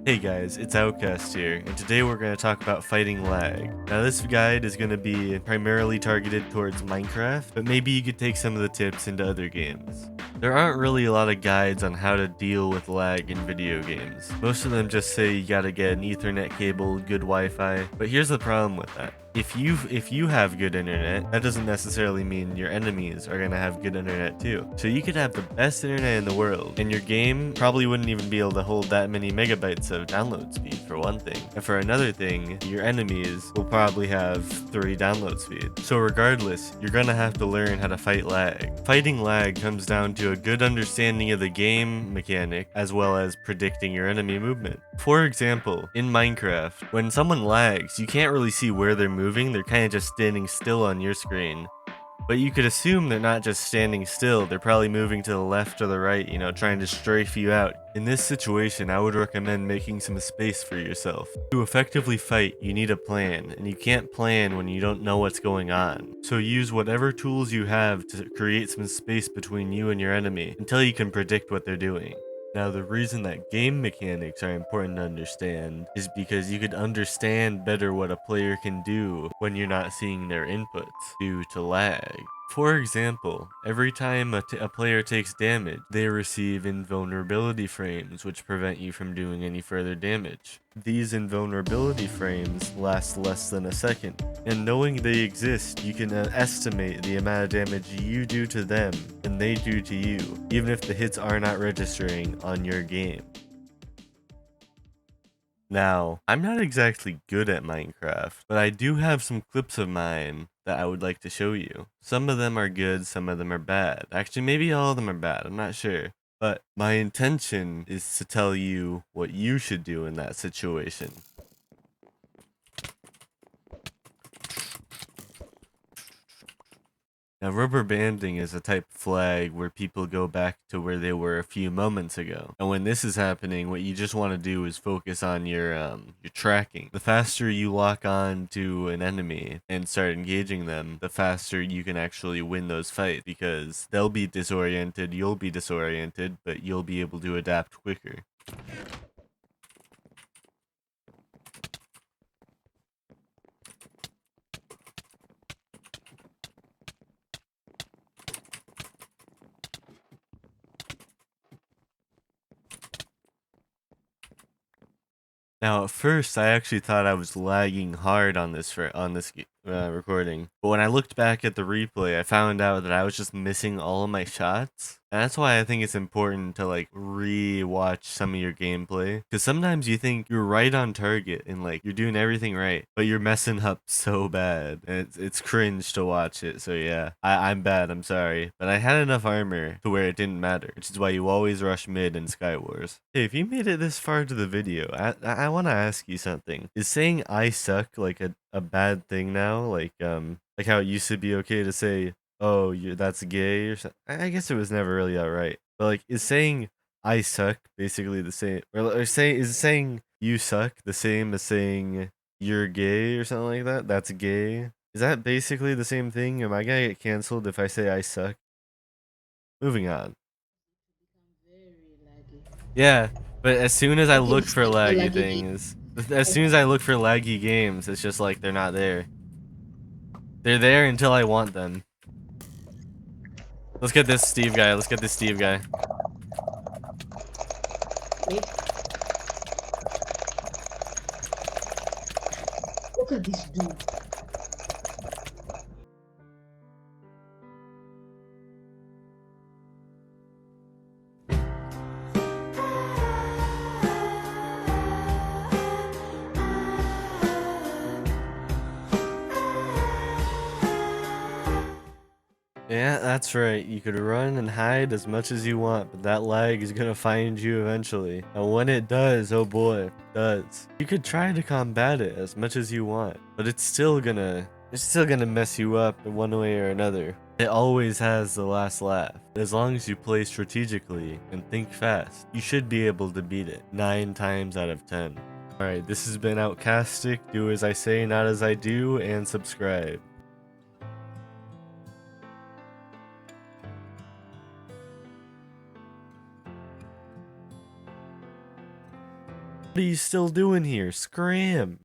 Hey guys, it's Outcast here, and today we're going to talk about fighting lag. Now this guide is going to be primarily targeted towards Minecraft, but maybe you could take some of the tips into other games. There aren't really a lot of guides on how to deal with lag in video games. Most of them just say you gotta get an Ethernet cable, good Wi-Fi, but here's the problem with that. If you have good internet, that doesn't necessarily mean your enemies are gonna have good internet too. So you could have the best internet in the world, and your game probably wouldn't even be able to hold that many megabytes of download speed for one thing. And for another thing, your enemies will probably have 3 download speed. So regardless, you're gonna have to learn how to fight lag. Fighting lag comes down to a good understanding of the game mechanic, as well as predicting your enemy movement. For example, in Minecraft, when someone lags, you can't really see where they're moving, they're kind of just standing still on your screen. But you could assume they're not just standing still, they're probably moving to the left or the right, trying to strafe you out. In this situation, I would recommend making some space for yourself. To effectively fight, you need a plan, and you can't plan when you don't know what's going on. So use whatever tools you have to create some space between you and your enemy until you can predict what they're doing. Now, the reason that game mechanics are important to understand is because you could understand better what a player can do when you're not seeing their inputs due to lag. For example, every time a player takes damage, they receive invulnerability frames, which prevent you from doing any further damage. These invulnerability frames last less than a second, and knowing they exist, you can estimate the amount of damage you do to them and they do to you, even if the hits are not registering on your game. Now, I'm not exactly good at Minecraft, but I do have some clips of mine that I would like to show you. Some of them are good, some of them are bad. Actually, maybe all of them are bad, I'm not sure. But my intention is to tell you what you should do in that situation. Now, rubber banding is a type of flag where people go back to where they were a few moments ago. And when this is happening, what you just want to do is focus on your tracking. The faster you lock on to an enemy and start engaging them, the faster you can actually win those fights, because they'll be disoriented, you'll be disoriented, but you'll be able to adapt quicker. Now, at first, I actually thought I was lagging hard on this recording, but when I looked back at the replay, I found out that I was just missing all of my shots. And that's why I think it's important to re-watch some of your gameplay, because sometimes you think you're right on target and you're doing everything right, but you're messing up so bad, and it's cringe to watch it. So yeah, I'm bad, I'm sorry, but I had enough armor to where it didn't matter, which is why you always rush mid in Skywars. Hey, if you made it this far into the video, I want to ask you something. Is saying I suck a bad thing now? Like how it used to be okay to say, oh, that's gay or something? I guess it was never really outright. But is saying I suck basically the same, or is saying you suck the same as saying you're gay or something like that? That's gay. Is that basically the same thing? Am I gonna get canceled if I say I suck? Moving on. Yeah, but as soon as I look for laggy things, as soon as I look for laggy games, it's just they're not there. They're there until I want them. Let's get this Steve guy. Let's get this Steve guy. Look at this dude. Yeah, that's right. You could run and hide as much as you want, but that lag is gonna find you eventually. And when it does, oh boy, it does. You could try to combat it as much as you want, but it's still gonna mess you up in one way or another. It always has the last laugh. As long as you play strategically and think fast, you should be able to beat it 9 times out of 10. Alright, this has been Outcastic. Do as I say, not as I do, and subscribe. What are you still doing here? Scram!